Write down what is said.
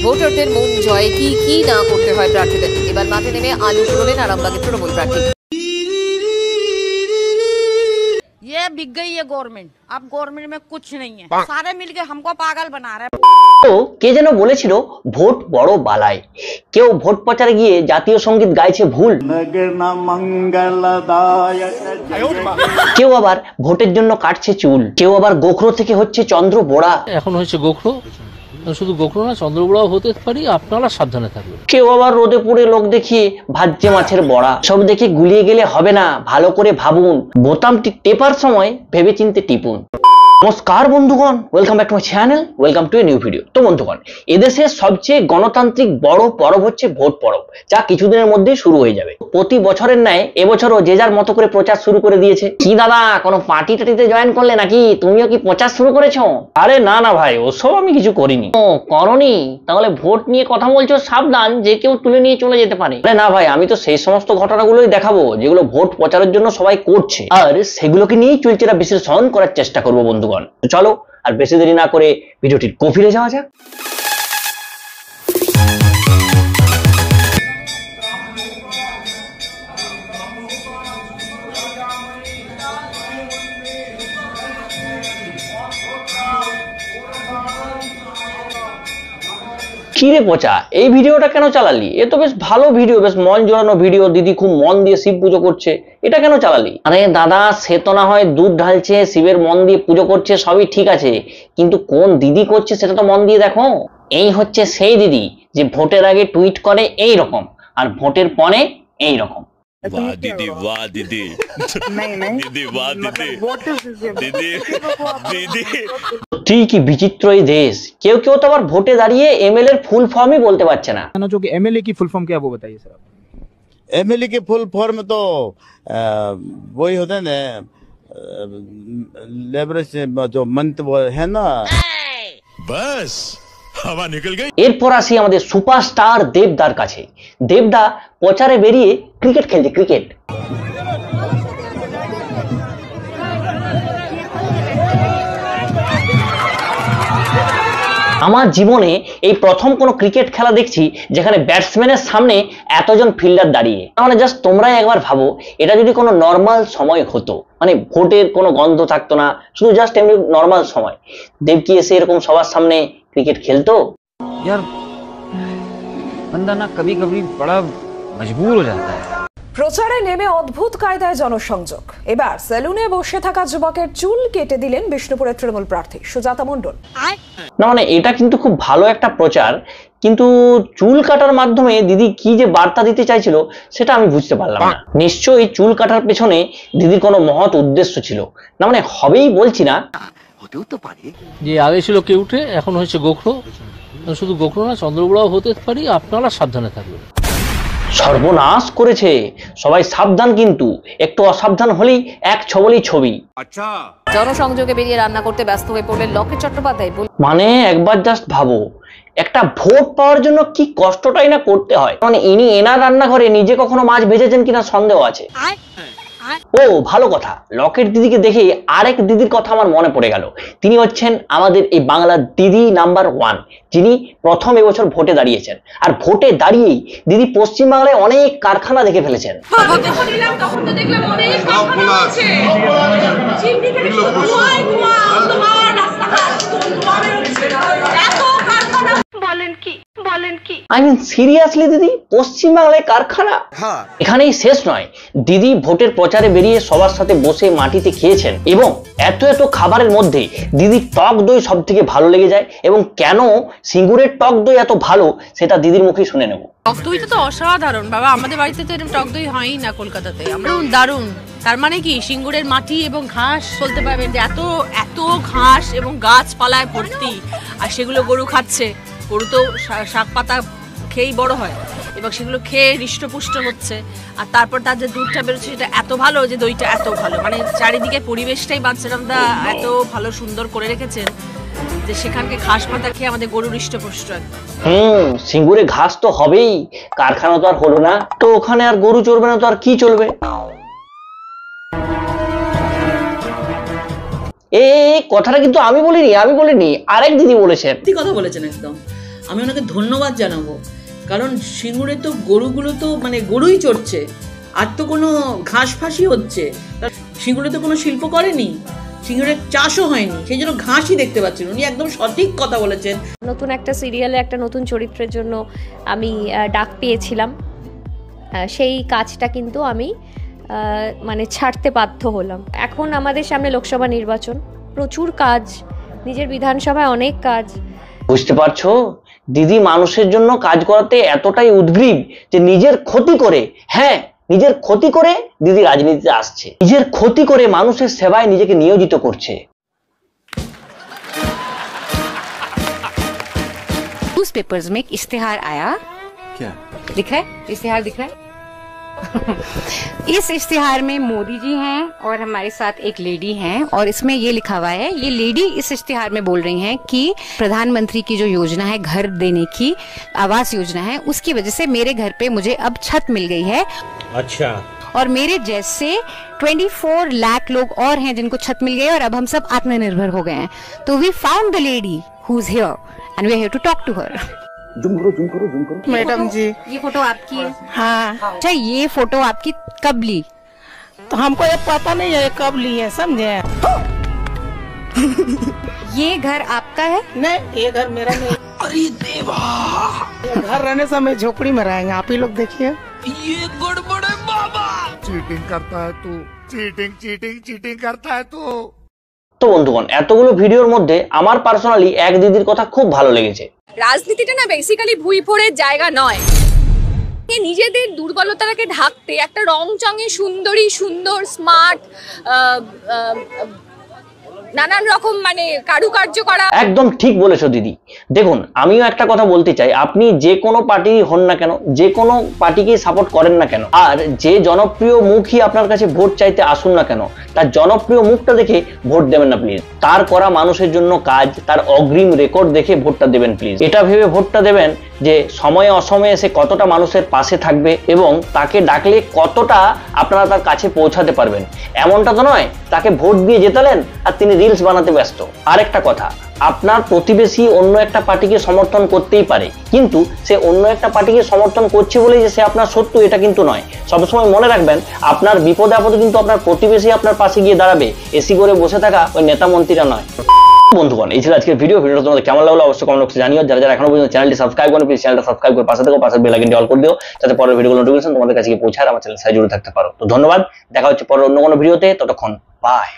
ভোটারদের মন জয়ে কি কি না করতে হয় প্রার্থীদের। এবার মাঠে নেমে আলু তোলেন আরামবাগের তৃণমূল প্রার্থী। ये बिक गई है गवर्नमेंट, अब गवर्नमेंट में कुछ नहीं है, सारे मिलके हमको पागल बना रहे हैं। তো কে যেন বলেছিল ভোট বড় বালাই। কেউ ভোট প্রচারে গিয়ে জাতীয় সঙ্গীত গাইছে ভুল, কেউ আবার ভোটের জন্য কাটছে চুল, কেউ আবার গোখরো থেকে হচ্ছে চন্দ্র বোড়া। এখন হচ্ছে গোখরো, শুধু গোখরো না চন্দ্রবোড়াও হতে পারি, আপনারা সাবধানে থাকবেন। কেউ আবার রোদে পুড়ে লোক দেখিয়ে ভাজছে মাছের বড়া। সব দেখে গুলিয়ে গেলে হবে না, ভালো করে ভাবুন, বোতামটি টেপার সময় ভেবেচিন্তে টিপুন। নমস্কার বন্ধুগণ, welcome back to my channel, welcome to a new video. তো বন্ধুগণ, এদেশের সবচেয়ে গণতান্ত্রিক বড় পরব হচ্ছে ভোট পরব, যা কিছুদিনের মধ্যেই শুরু হয়ে যাবে। প্রতি বছরের ন্যায় এবছরও যে যার মতো করে প্রচার শুরু করে দিয়েছে। কি দাদা, কোনো পার্টি টাটিতে জয়েন করলে নাকি? তুমিও কি প্রচার শুরু করেছো? আরে না না ভাই, ওসব আমি কিছু করিনি। ও করনি? তাহলে ভোট নিয়ে কথা বলছো, সাবধান, যে কেউ তুলে নিয়ে চলে যেতে পারে। আরে না ভাই, আমি তো সেই সমস্ত ঘটনাগুলোই দেখাবো যেগুলো ভোট প্রচারের জন্য সবাই করছে, আর সেগুলোকে নিয়েই চুলচেরা বিশ্লেষণ করার চেষ্টা করবো বন্ধুগণ। চলো আর বেশি দেরি না করে ভিডিওটির গভীরে যাওয়া যাক। কিরে পচা, এই ভিডিওটা কেন চালালি? এ তো বেশ ভালো ভিডিও, বেশ মন জোড়ানো ভিডিও। দিদি খুব মন দিয়ে শিব পুজো করছে, এটা কেন চালালি? আরে দাদা, সে তো না হয় দুধ ঢালছে, শিবের মন দিয়ে পুজো করছে, সবই ঠিক আছে, কিন্তু কোন দিদি করছে সেটা তো মন দিয়ে দেখো। এই হচ্ছে সেই দিদি যে ভোটের আগে টুইট করে এই রকম, আর ভোটের পরে এই রকম। वाह दीदी, वाह दीदी, नहीं दीदी, वाह दीदी, दीदी दीदी। ঠিক কি বিচিত্র এই দেশ। কেউ কেউ তো আবার ভোটে দাঁড়িয়ে एमएलए এর ফুল ফর্মই বলতে পারছে না। जो कि एमएलए की फुल फॉर्म क्या, वो बताइए सर। एमएलए की फुल फॉर्म तो वही होता है ना, लेबरेज जो मंथ वो है ना, बस हवा निकल गई। এরপর আসি আমাদের সুপারস্টার দেবদার কাছে। দেবদা প্রচারে বেরিয়ে ক্রিকেট খেলছে, ক্রিকেট। আমার জীবনে এই প্রথম কোনো ক্রিকেট খেলা দেখছি যেখানে ব্যাটসম্যানের সামনে এতজন ফিল্ডার দাঁড়িয়ে। মানে জাস্ট তোমরাই একবার ভাবো, এটা যদি কোনো নর্মাল সময় হতো, মানে ভোটের কোনো গন্ধ থাকতো না, শুধু জাস্ট এমনি নর্মাল সময়, দেব কি এসে এরকম সবার সামনে ক্রিকেট খেলতো? यार बंदा ना कभी कभी बड़ा मजबूर हो जाता है। প্রচারে নেমে অদ্ভুত কায়দায় জনসংযোগ। এবার সেলুনে বসে থাকা যুবকের চুল কেটে দিলেন বিষ্ণুপুরের তৃণমূল প্রার্থী সুজাতা মণ্ডল। না মানে এটা কিন্তু খুব ভালো একটা প্রচার, কিন্তু চুল কাটার মাধ্যমে দিদি কি যে বার্তা দিতে চাইছিল সেটা আমি বুঝতে পারলাম না। নিশ্চয়ই চুল কাটার পেছনে দিদির কোনো মহৎ উদ্দেশ্য ছিল। না মানে হবেই বলছি না, হতেও তো পারে যে আগে ছিল কেউটে, এখন হচ্ছে গোখরো, শুধু গোখরো না চন্দ্রবোড়াও হতে পারি, আপনারা সাবধানে থাকবেন। সর্বনাশ করেছে। সবাই সাবধান, কিন্তু একটু অসাবধান হলেই এক ছবলেই ছবি। अच्छा জনসংযোগে বেরিয়ে রান্না করতে ব্যস্ত হয়ে পড়লেন লকেট চট্টোপাধ্যায়। মানে একবার জাস্ট ভাবো, একটা ভোট পাওয়ার জন্য কি কষ্টটাই না করতে হয়। মানে ইনি এনার রান্নাঘরে নিজে কখনো মাছ ভেজেছেন কিনা সন্দেহ আছে। ও ভালো কথা, লকেট দিদিকে দেখে আরেক দিদির কথা আমার মনে পড়ে গেল। তিনি হচ্ছেন আমাদের এই বাংলার দিদি নাম্বার 1, যিনি প্রথম এবছর ভোটে দাঁড়িয়েছেন। আর ভোটে দাঁড়িয়েই দিদি পশ্চিমবাংলায় অনেক কারখানা দেখে ফেলেছেন। I mean seriously দিদি, পশ্চিমবাংলায় কারখানা? এখানেই শেষ নয়, দিদি ভোটের প্রচারে বেরিয়ে সবার সাথে বসে মাটিতে খেয়েছেন, এবং এত এত খাবারের মধ্যে দিদির টক দই সব থেকে ভালো লেগে যায়। এবং কেন সিঙ্গুরের টক দই এত ভালো সেটা দিদির মুখে শুনে নেব। টক দইটা তো অসাধারণ বাবা, আমাদের বাড়িতে তো এরকম টক দই হয়ই না কলকাতাতে। আমরা দারুণ। তার মানে কি সিঙ্গুরের মাটি এবং ঘাস বলতে পারবেন যে এত এত ঘাস এবং গাছপালায় ভর্তি, আর সেগুলো গরু খাচ্ছে। গরু তো শাক পাতা খেয়েই বড় হয়, এবং সেগুলো খেয়ে হৃষ্টপুষ্ট হচ্ছে। আর তারপর তার যে দুধটা বেরোচ্ছে সেটা এত ভালো, যে দইটা এত ভালো, মানে চারিদিকে পরিবেশটাই বাচ্চারা এত ভালো সুন্দর করে রেখেছেন যে সেখানকে ঘাস পাতা খেয়ে আমাদের গরু হৃষ্টপুষ্ট একদম। সিঙ্গুরে ঘাস তো হবেই, কারখানা তো আর হলো না, তো ওখানে আর গরু চড়বে না তো আর কি চলবে? এই কথাটা কিন্তু আমি বলিনি, আরেক দিদি বলেছেন। সত্যি কথা বলেছেন একদম। আমি ওনাকে ধন্যবাদ জানাবো, কারণ সিঙ্গুরে তো গরুগুলো তো মানে গরুই চড়ছে, আর তো কোনো ঘাস ফাঁসি হচ্ছে, সিঙ্গুরে তো কোনো শিল্প করেনি, সিঙ্গুরের চাষও হয়নি, সেই জন্য ঘাসই দেখতে পাচ্ছেন। উনি একদম সঠিক কথা বলেছেন। নতুন একটা সিরিয়ালে একটা নতুন চরিত্রের জন্য আমি ডাক পেয়েছিলাম, সেই কাজটা কিন্তু আমি মানে ছাড়তে বাধ্য হলাম। এখন আমাদের সামনে লোকসভা নির্বাচন, প্রচুর কাজ, নিজের বিধানসভায় অনেক কাজ। বুঝতে পারছো দিদি মানুষের জন্য কাজ করাতে এতটাই উদ্গ্রীব যে নিজের ক্ষতি করে, হ্যাঁ নিজের ক্ষতি করে দিদি রাজনীতিতে আসছে, নিজের ক্ষতি করে মানুষের সেবায় নিজেকে নিয়োজিত করছে। न्यूज़पेपर्स में एक इश्तिहार आया, क्या दिख रहा है? इश्तिहार दिख रहा है? इस इश्तिहार में मोदी जी हैं और हमारे साथ एक लेडी हैं, और इसमें ये लिखा हुआ है, ये लेडी इस इश्तिहार में बोल रही हैं कि प्रधानमंत्री की जो योजना है घर देने की, आवास योजना है, उसकी वजह से मेरे घर पे मुझे अब छत मिल गई है। अच्छा। और मेरे जैसे 24 लाख लोग और हैं जिनको छत मिल गई और अब हम सब आत्मनिर्भर हो गए हैं। तो we found the lady who is here and we are here to talk to her. Zoom करो। मैडम जी, ये फोटो आपकी है? हाँ। अच्छा, ये फोटो आपकी कब ली? तो हमको ये पता नहीं है कब ली है, समझे? ये घर आपका है? नहीं, ये घर मेरा नहीं। अरे देवा, ये घर रहने से हमें झोपड़ी में रहेंगे। आप ही लोग देखिए, ये गड़बड़ है बाबा। चीटिंग करता है तू, चीटिंग करता है तू। তো বন্ধুগণ, এতগুলো ভিডিওর মধ্যে আমার পার্সোনালি এক দিদির কথা খুব ভালো লেগেছে। রাজনীতিটা না বেসিক্যালি ভুই ফোড়ের জায়গা নয়। নিজেদের দুর্বলতাকে ঢাকতে একটা রংচঙে সুন্দরী, সুন্দর, স্মার্ট, নানান রকম মানে কারুকার্য করা। একদম ঠিক বলেছো দিদি। দেখুন, আমিও একটা কথা বলতে চাই, আপনি যে কোনো পার্টি হন না কেন, যে কোনো পার্টিকে সাপোর্ট করেন না কেন, আর যে জনপ্রিয় মুখই আপনার কাছে ভোট চাইতে আসুন না কেন, তার জনপ্রিয় মুখটা দেখে ভোট দেবেন না প্লিজ। তার করা মানুষের জন্য কাজ, তার অগ্রিম রেকর্ড দেখে ভোটটা দেবেন প্লিজ। এটা ভেবে ভোটটা দেবেন যে সময়ে অসময়ে সে কতটা মানুষের পাশে থাকবে এবং তাকে ডাকলে কতটা আপনারা তার কাছে পৌঁছাতে পারবেন। এমনটা তো নয় তাকে ভোট দিয়ে জেতালেন আর তিনি রিলস বানাতে ব্যস্ত। আরেকটা কথা, আপনার প্রতিবেশী অন্য একটা পার্টিকে সমর্থন করতেই পারে, কিন্তু সে অন্য একটা পার্টিকে সমর্থন করছে বলেই যে সে আপনার শত্রু এটা কিন্তু নয়। সবসময় মনে রাখবেন, আপনার বিপদে আপদে কিন্তু আপনার প্রতিবেশী আপনার পাশে গিয়ে দাঁড়াবে, এসি করে বসে থাকা ওই নেতা মন্ত্রীরা নয়। বন্ধুগণ, এই ছিল আজকের ভিডিওটা তোমাদের কেমন লাগলো অবশ্যই কমেন্ট বক্সে জানিও। যারা এখনো পর্যন্ত চ্যানেলটি সাবস্ক্রাইব করেন প্লিজ চ্যানেলটা সাবস্ক্রাইব করে পাশে থেকো, পাশের বেল আইকনটি অল করে দিও যাতে পরের ভিডিওগুলো নোটিফিকেশন তোমাদের কাছে গিয়ে পৌঁছায় আর আমার চ্যানেলের সাথে জুড়ে থাকতে পারো। তো ধন্যবাদ, দেখা হচ্ছে পরের অন্য কোনো ভিডিওতে, ততক্ষণ বাই।